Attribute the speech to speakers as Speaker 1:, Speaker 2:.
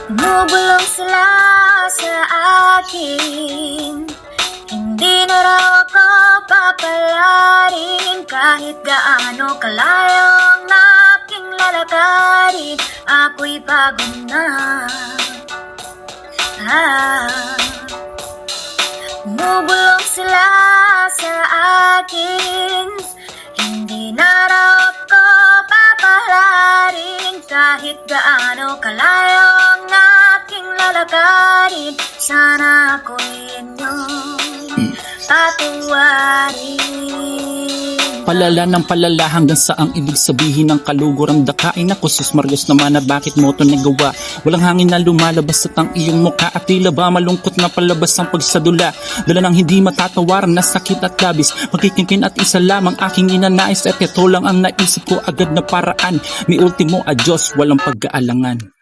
Speaker 1: Bumubulong sila sa akin. Hindi na raw ako papalarin. Kahit gaano kalayo ang aking lalakarin, ako'y pagod na. Bumubulong sila sa akin. Hindi na raw ako papalarin. Kahit gaano kalayo ang aking lalakarin, sana ako'y inyong patawarin.
Speaker 2: Palala ng palala hanggang sa ang ibig sabihin ng kaluguran dakain ako. Sus Marios naman na bakit mo ito nagawa? Walang hangin na lumalabas at ang iyong mukha at tila ba malungkot na palabas ang pagsadula. Dala ng hindi matatawaran na sakit at labis, pagkikingkin at isa lamang aking inanais. At ito lang ang naisip ko agad na paraan, may ultimo adios, walang pag-aalangan.